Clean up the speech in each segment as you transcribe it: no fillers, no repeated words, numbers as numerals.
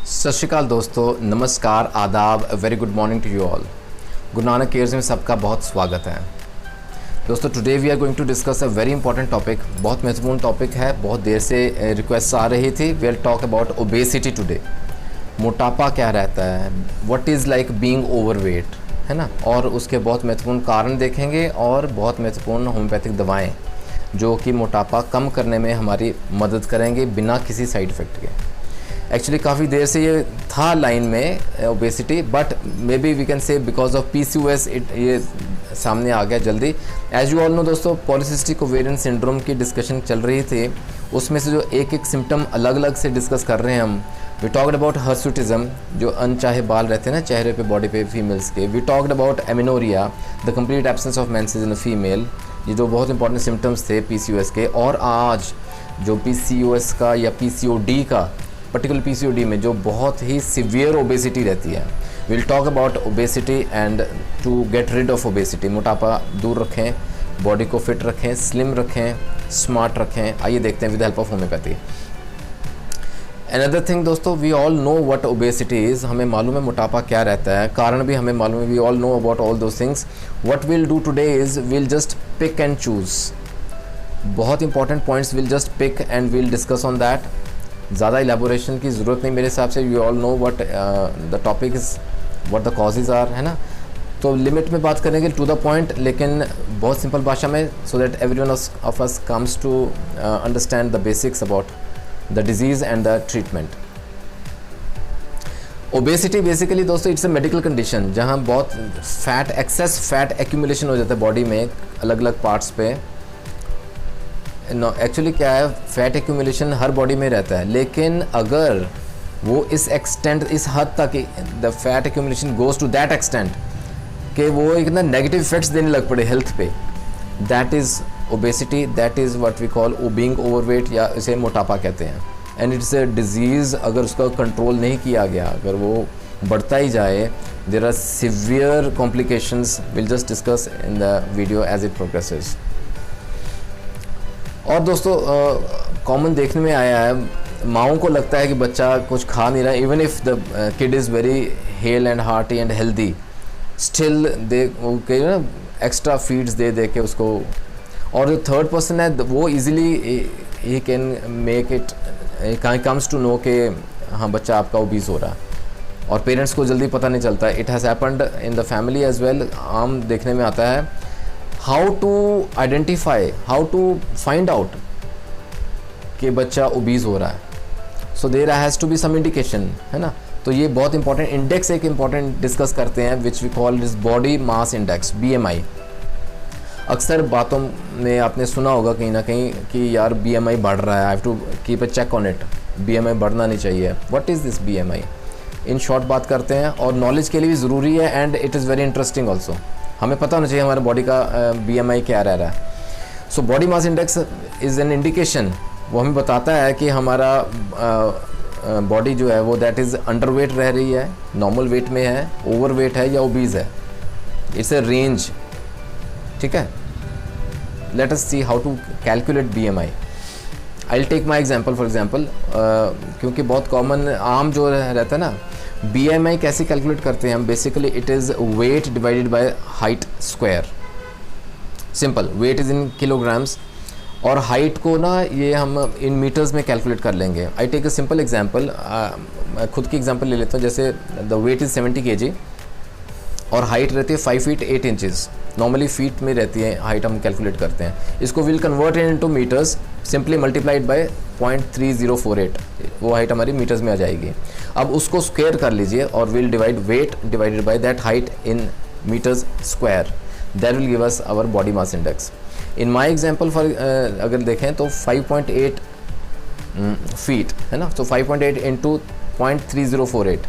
सत श्रीकाल दोस्तों, नमस्कार, आदाब, very good morning to you all. Guru Nanak cares में सबका बहुत स्वागत है। दोस्तों, today we are going to discuss a very important topic. बहुत महत्वपूर्ण टॉपिक है, बहुत देर से रिक्वेस्ट आ रही थी। We will talk about obesity today. मोटापा क्या रहता है, what is like being overweight, है ना। और उसके बहुत महत्वपूर्ण कारण देखेंगे और बहुत महत्वपूर्ण होम्योपैथिक दवाएँ जो कि मोटापा कम करने में हमारी मदद करेंगे बिना किसी साइड इफ़ेक्ट के। एक्चुअली काफ़ी देर से ये था लाइन में obesity, but maybe we can say because of PCOS ये सामने आ गया जल्दी। एज यू ऑल नो दोस्तों, पॉलीसिस्टिक ओवेरियन सिंड्रोम की डिस्कशन चल रही थी, उसमें से जो एक एक सिम्टम अलग अलग से डिस्कस कर रहे हैं हम। वी टॉक्ड अबाउट हर्सुटिज्म, जो अनचाहे बाल रहते हैं ना चेहरे पे, बॉडी पे फीमेल्स के। We talked about amenorrhoea, the complete absence of menses in a female. ये जो बहुत इंपॉर्टेंट सिम्टम्स थे PCOS के। और आज जो PCOS का या PCOD का, पर्टिकुलर PCOD में जो बहुत ही सिवियर ओबेसिटी रहती है, will talk about obesity and to get rid of obesity. मोटापा दूर रखें, बॉडी को फिट रखें, स्लिम रखें, स्मार्ट रखें। आइए देखते हैं with help of homeopathy. Another thing दोस्तों, we all know what obesity is. हमें मालूम है मोटापा क्या रहता है, कारण भी हमें मालूम है। We all know about all those things. What will do today is will just pick and choose. बहुत important points will just pick and will discuss on that. ज़्यादा इलेबोरेशन की ज़रूरत नहीं मेरे हिसाब से। You all know what the topic is, what the causes are, है ना। तो लिमिट में बात करेंगे, टू द पॉइंट, लेकिन बहुत सिंपल भाषा में, so that everyone of us comes to understand the basics about the disease and the treatment. Obesity basically दोस्तों इट्स अ मेडिकल कंडीशन जहाँ बहुत फैट, एक्सेस फैट एक्यूमुलेशन हो जाता है बॉडी में अलग अलग पार्ट्स पे। एक्चुअली क्या है, फैट एक्यूमुलेशन हर बॉडी में रहता है, लेकिन अगर वो इस एक्सटेंट, इस हद तक the fat accumulation goes to that extent कि वो एक ना नेगेटिव इफेक्ट्स देने लग पड़े हेल्थ पे, that is obesity, that is what we call being overweight, या इसे मोटापा कहते हैं। एंड इट्स ए डिजीज़, अगर उसका कंट्रोल नहीं किया गया, अगर वो बढ़ता ही जाए, there are severe complications. Will just discuss in the video as it progresses. और दोस्तों कॉमन देखने में आया है, माँओं को लगता है कि बच्चा कुछ खा नहीं रहा, even if the kid is very hello and hearty and healthy, still they ना एक्स्ट्रा फीड्स दे के उसको। और जो थर्ड पर्सन है वो इजीली ही can make it, comes to know कि हाँ बच्चा आपका ओबीज हो रहा है, और पेरेंट्स को जल्दी पता नहीं चलता। It has happened in the family as well. आम देखने में आता है। How to identify, how to find out कि बच्चा ओबीज हो रहा है। So there has to be some indication, है ना। तो ये बहुत इंपॉर्टेंट इंडेक्स, एक इंपॉर्टेंट डिस्कस करते हैं, which we call this body mass index, BMI। अक्सर बातों में आपने सुना होगा कहीं ना कहीं कि यार BMI बढ़ रहा है, I have to keep a check on it, BMI बढ़ना नहीं चाहिए। What is this BMI? In short बात करते हैं, और नॉलेज के लिए भी ज़रूरी है and it is very interesting also. हमें पता होना चाहिए हमारे बॉडी का BMI क्या रह रहा है। So body mass index is an indication. वो हमें बताता है कि हमारा बॉडी जो है वो दैट इज़ अंडरवेट रह रही है, नॉर्मल वेट में है, ओवरवेट है या ओबीज है। इट्स ए रेंज, ठीक है। Let us see how to calculate BMI। I will take my example for example, क्योंकि बहुत कॉमन आम जो रहता है ना, BMI कैसे कैलकुलेट करते हैं हम। Basically it is weight divided by height square. Simple, weight is in kilograms, और हाइट को ना ये हम इन मीटर्स में कैलकुलेट कर लेंगे। I take a simple example, मैं खुद की एग्जांपल ले लेता हूँ। जैसे द वेट इज़ 70 kg और हाइट रहती है 5 feet 8 inches। नॉर्मली फीट में रहती है हाइट, हम कैलकुलेट करते हैं। इसको will convert into metres, simply multiplied by 0.3048, वो हाइट हमारी मीटर्स में आ जाएगी। अब उसको स्क्वायर कर लीजिए और will divide weight divided by that height in metres square, that will give us our body mass index. In my example for अगर देखें तो 5.8 फीट है ना, तो 5.8 into 0.3048,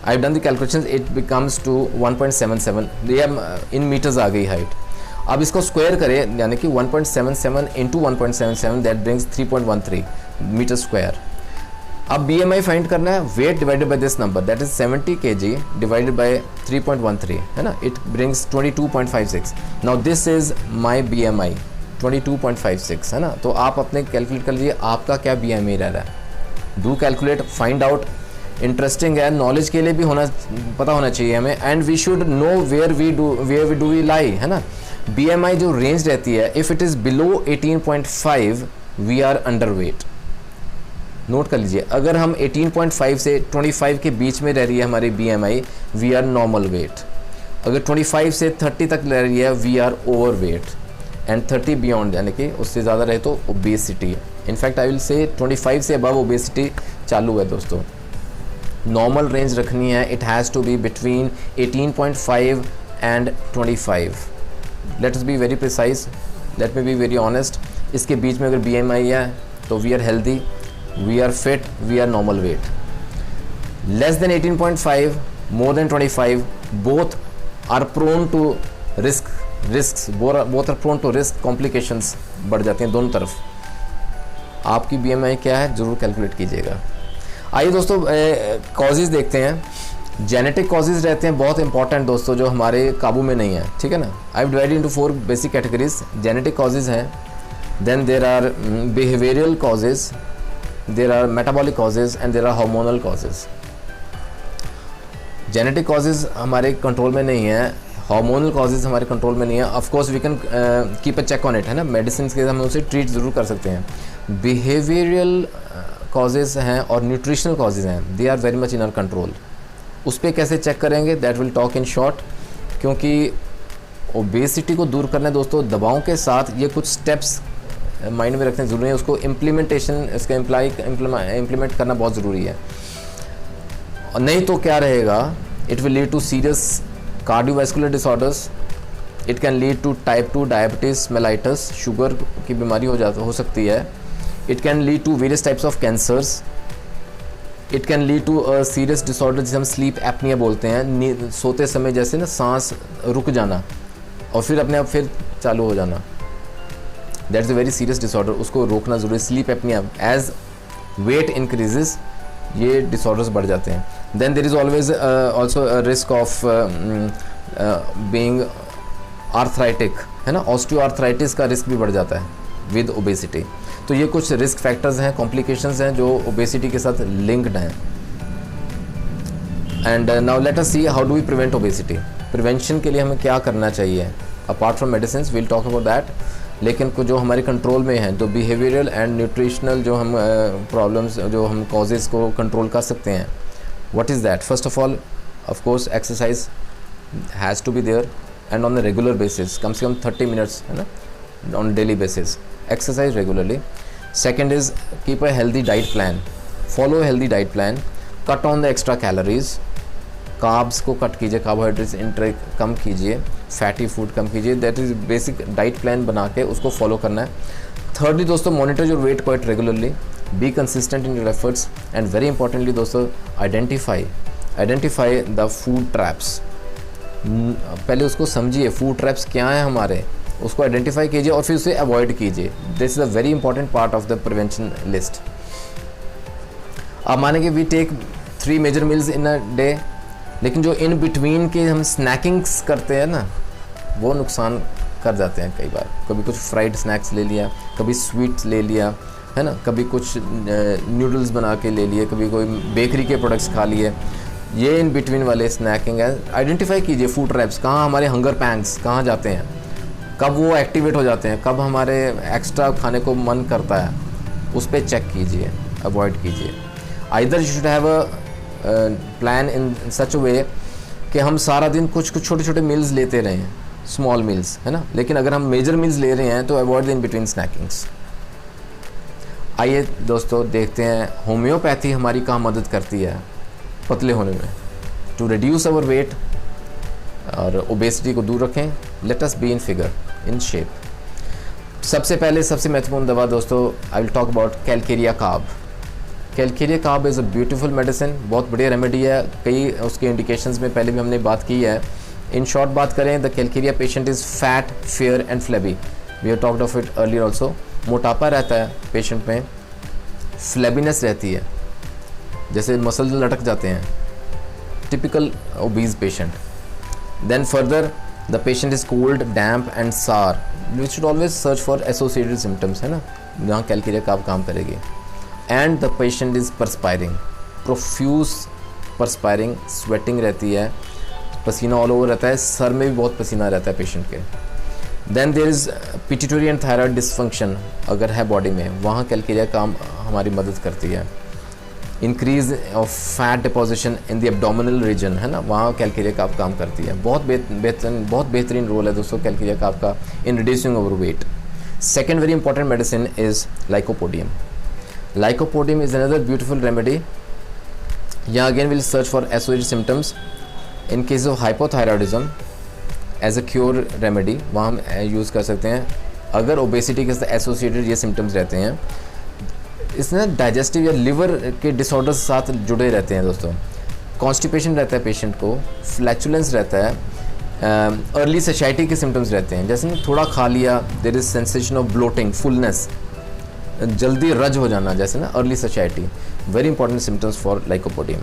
I done the calculation, it becomes to 1.77, ये इन metres आ गई height. अब इसको स्क्वायर करें, यानी कि 1.77 into 1.77, that brings 3.13 metre square. अब BMI फाइंड करना है, weight divided by this number, that is 70 kg divided by 3.13, है ना, it brings 22.56। Now this is my BMI 22.56, है ना। तो आप अपने कैलकुलेट कर लीजिए आपका क्या BMI रह रहा है। Do calculate, find out interesting है, नॉलेज के लिए भी पता होना चाहिए हमें, and we should know where we do we lie, है ना। BMI जो रेंज रहती है, if it is below 18.5 we are underweight. Note कर लीजिए, अगर हम 18.5 से 25 के बीच में रह रही है हमारी BMI, we are normal weight. अगर 25 से 30 तक रह रही है, we are overweight, and 30 beyond यानी कि उससे ज़्यादा रहे तो ओबेसिटी है। इनफैक्ट आई विल से 25 से अबव ओबेसिटी चालू है दोस्तों। नॉर्मल रेंज रखनी है, it has to be between 18.5 and 25। Let us be very precise, let me be very honest. इसके बीच में अगर BMI है तो we are healthy, we are fit, we are normal weight. Less than 18.5, more than 25, both are prone to risk, both are prone to risk, complications बढ़ जाती हैं दोनों तरफ। आपकी BMI क्या है ज़रूर कैलकुलेट कीजिएगा। आइए दोस्तों कॉजेज़ देखते हैं। जेनेटिक कॉजेज़ रहते हैं बहुत इंपॉर्टेंट दोस्तों, जो हमारे काबू में नहीं है, ठीक है ना। I divided into 4 basic categories. Genetic causes हैं, then there are behavioural causes, there are metabolic causes and there are hormonal causes. Genetic causes हमारे कंट्रोल में नहीं है, हार्मोनल कॉजेज़ हमारे कंट्रोल में नहीं है। Of course we can keep a check on it, है ना। मेडिसिन के हम उसे ट्रीट ज़रूर कर सकते हैं। बिहेवियरल कॉजेज़ हैं और न्यूट्रिशनल कॉजेज़ हैं, they are very much in our control. उस पर कैसे चेक करेंगे, that will talk in short. क्योंकि ओबेसिटी को दूर करना है दोस्तों दवाओं के साथ, ये कुछ स्टेप्स माइंड में रखने ज़रूरी है, उसको इम्प्लीमेंटेशन, इसका इम्प्लीमेंट करना बहुत ज़रूरी है। और नहीं तो क्या रहेगा, it will lead to serious cardiovascular disorders, it can lead to type 2 diabetes mellitus, sugar की बीमारी हो सकती है। It can lead to various types of cancers, it can lead to a serious disorder जिसे हम स्लीप एपनिया बोलते हैं, सोते समय जैसे ना सांस रुक जाना और फिर अपने आप फिर चालू हो जाना, that is a very serious disorder, उसको रोकना ज़रूरी है। Sleep apnoea, as weight increases ये डिसऑर्डर्स बढ़ जाते हैं। Then there is always also risk of being arthritic, है ना, ऑस्टियोआर्थराइटिस का रिस्क भी बढ़ जाता है विद ओबेसिटी। तो ये कुछ रिस्क फैक्टर्स हैं, कॉम्प्लिकेशंस हैं जो ओबेसिटी के साथ लिंक्ड हैं। And now let us see how do we prevent obesity. Prevention के लिए हमें क्या करना चाहिए, apart from medicine will talk about that. लेकिन कुछ जो हमारे कंट्रोल में हैं, जो बिहेवियरल एंड न्यूट्रिशनल जो हम प्रॉब्लम्स जो हम कॉजेज़ को कंट्रोल कर सकते हैं, what is that. First of all of course exercise has to be there and on a regular basis, कम से कम 30 मिनट्स, है ना, on daily basis, exercise regularly. Second is keep a healthy diet plan, follow a healthy diet plan, cut on the extra calories, carbs को cut कीजिए, carbohydrates intake कम कीजिए, fatty food कम कीजिए, that is basic diet plan बना के उसको follow करना है। Thirdly दोस्तों, monitor your weight quite regularly, be consistent in your efforts, and very importantly दोस्तों, identify the food traps। पहले उसको समझिए फूड ट्रैप्स क्या हैं हमारे, उसको आइडेंटिफाई कीजिए और फिर उसे अवॉइड कीजिए। This is a very important part of the prevention list. आप मानेंगे we take 3 major meals in a day, लेकिन जो इन बिटवीन के हम स्नैकिंग्स करते हैं ना, वो नुकसान कर जाते हैं कई बार। कभी कुछ फ्राइड स्नैक्स ले लिया, कभी स्वीट्स ले लिया, है ना, कभी कुछ नूडल्स बना के ले लिए, कभी कोई बेकरी के प्रोडक्ट्स खा लिए। ये इन बिटवीन वाले स्नैकिंग है। आइडेंटिफाई कीजिए फूड ट्रैप्स, कहाँ हमारे हंगर पैंग्स कहाँ जाते हैं, कब वो एक्टिवेट हो जाते हैं, कब हमारे एक्स्ट्रा खाने को मन करता है, उस पर चेक कीजिए, अवॉइड कीजिए। Either you should have a plan in such way कि हम सारा दिन कुछ छोटे छोटे मील्स लेते रहें, स्मॉल मील्स, है ना, लेकिन अगर हम मेजर मील्स ले रहे हैं तो avoid the in between snackings. आइए दोस्तों देखते हैं होम्योपैथी हमारी कहाँ मदद करती है पतले होने में, टू रिड्यूस आवर वेट और ओबेसिटी को दूर रखें। Late us be in figure, in shape. सबसे पहले सबसे महत्वपूर्ण दवा दोस्तों, I will talk about Calcarea carb. Calcarea carb is a beautiful medicine, बहुत बढ़िया रेमेडी है। कई उसके इंडिकेशंस में पहले भी हमने बात की है। इन शॉर्ट बात करें, the calcarea patient is fat, fair and flabby, we have talked of it earlier also. मोटापा रहता है पेशेंट में, फ्लेबीनेस रहती है, जैसे मसल्स लटक जाते हैं, typical obese patient. Then further the patient is cold, damp and sour, we should always search for associated symptoms, है ना, जहाँ कैलकेरिया कार्ब काम करेगी। And the patient is perspiring, profuse perspiring, sweating रहती है, पसीना ऑल ओवर रहता है, सर में भी बहुत पसीना रहता है पेशेंट के। Then there is pituitary and thyroid dysfunction अगर है बॉडी में, वहाँ कैलकेरिया काम हमारी मदद करती है। Increase of fat deposition in the abdominal region, है ना, वहाँ कैलकेरिया का काम करती है। बहुत बेहतरीन रोल है दोस्तों कैलकेरिया का आपका in reducing over weight. Second very important medicine is lycopodium. Lycopodium is another beautiful remedy. यहाँ again will search for associated symptoms in case of hypothyroidism as a cure remedy, वहाँ हम use कर सकते हैं अगर obesity के साथ associated ये सिम्टम्स रहते हैं। इसमें डाइजेस्टिव या लिवर के डिसऑर्डर्स साथ जुड़े रहते हैं दोस्तों। कॉन्स्टिपेशन रहता है पेशेंट को, फ्लैचुलेंस रहता है, अर्ली सैटिस्फैक्टी के सिम्टम्स रहते हैं, जैसे थोड़ा खा लिया, there is sensation of bloating, fullness, जल्दी रज हो जाना, जैसे ना अर्ली सैटिस्फैक्टी, very important symptoms for lycopodium.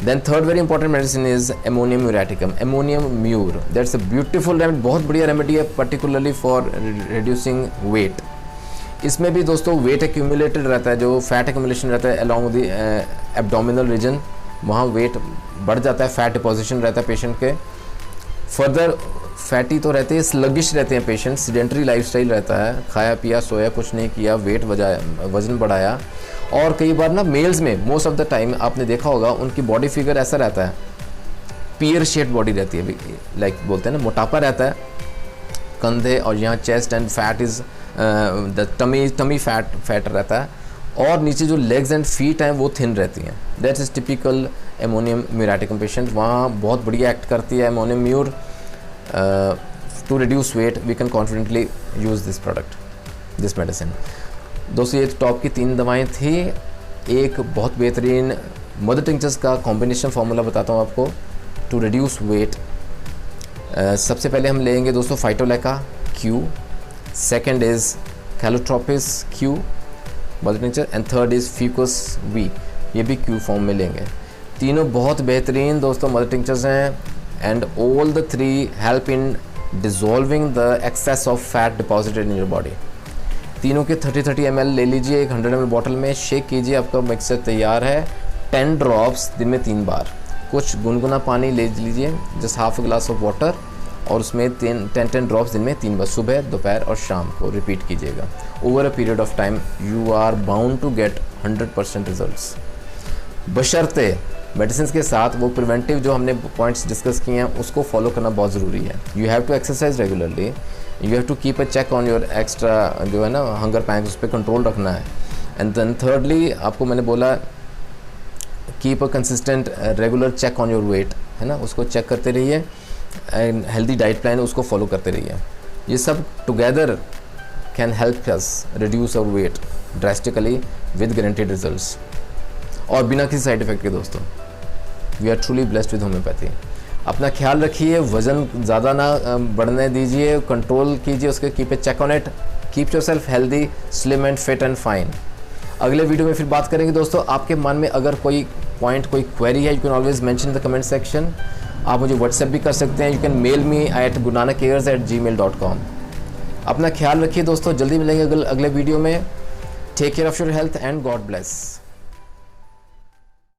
Then third very important medicine is ammonium muriaticum, ammonium mur, that's a beautiful remedy, बहुत बढ़िया रेमेडी है पर्टिकुलरली फॉर रिड्यूसिंग वेट। इसमें भी दोस्तों वेट एक्यूमुलेटेड रहता है, जो फैट एक्यूमुलेशन रहता है अलॉन्ग द एब्डोमिनल रीजन, वहाँ वेट बढ़ जाता है, फैट डिपोजिशन रहता है पेशेंट के। फर्दर फैटी तो रहते हैं, स्लगिश रहते हैं पेशेंट, सीडेंटरी लाइफस्टाइल रहता है, खाया पिया सोया कुछ नहीं किया, वेट वजन बढ़ाया। और कई बार ना मेल्स में मोस्ट ऑफ द टाइम आपने देखा होगा उनकी बॉडी फिगर ऐसा रहता है, पियर शेप्ड बॉडी रहती है, लाइक बोलते हैं ना, मोटापा रहता है कंधे और यहाँ chest and fat is the tummy fat रहता है, और नीचे जो लेग्स एंड फीट हैं वो थिन रहती हैं। That is typical ammonium muriaticum patient, वहाँ बहुत बढ़िया एक्ट करती है ammonium mur. To reduce weight we can confidently use this product, this medicine. दोस्तों ये टॉप की 3 दवाएं थी। एक बहुत बेहतरीन मदर टिंक्चर्स का कॉम्बिनेशन फार्मूला बताता हूँ आपको टू रिड्यूस वेट। सबसे पहले हम लेंगे दोस्तों phytolacca Q, second is calotropis Q mother tincture, and third is fucus V, ये भी क्यू फॉर्म में लेंगे। तीनों बहुत बेहतरीन दोस्तों मदर टिंक्चर्स हैं, and all the 3 help in dissolving the excess of fat deposited in your body. तीनों के 30-30 ml ले लीजिए, एक 100 ml बॉटल में शेक कीजिए, आपका मिक्सचर तैयार है। 10 ड्रॉप्स दिन में 3 बार, कुछ गुनगुना पानी ले लीजिए, just half a glass of water, और उसमें 10 ड्रॉप्स दिन में 3 बार, सुबह दोपहर और शाम को रिपीट कीजिएगा। Over a period of time you are bound to get 100% results, बशर्ते मेडिसिन के साथ वो प्रिवेंटिव जो हमने पॉइंट्स डिस्कस किए हैं उसको फॉलो करना बहुत ज़रूरी है। You have to exercise regularly, you have to keep a check on your extra जो है ना हंगर पैंग्स, उस पर कंट्रोल रखना है। एंड देन थर्डली आपको मैंने बोला keep a consistent regular check on your weight, है ना, उसको चेक करते रहिए, एंड हेल्दी डाइट प्लान उसको फॉलो करते रहिए। ये सब together can help us reduce our weight drastically with guaranteed results, और बिना किसी साइड इफेक्ट के। दोस्तों we are truly blessed with homeopathy. अपना ख्याल रखिए, वज़न ज़्यादा ना बढ़ने दीजिए, कंट्रोल कीजिए उसके, keep a check on it, keep yourself healthy, slim and fit and fine. अगले वीडियो में फिर बात करेंगे दोस्तों। आपके मन में अगर कोई पॉइंट, कोई क्वेरी है, you can always mention in the comment section. आप मुझे व्हाट्सएप भी कर सकते हैं, you can mail me at gurnakiers@gmail.com। अपना ख्याल रखिए दोस्तों, जल्दी मिलेंगे अगले वीडियो में। Take care of your health and God bless.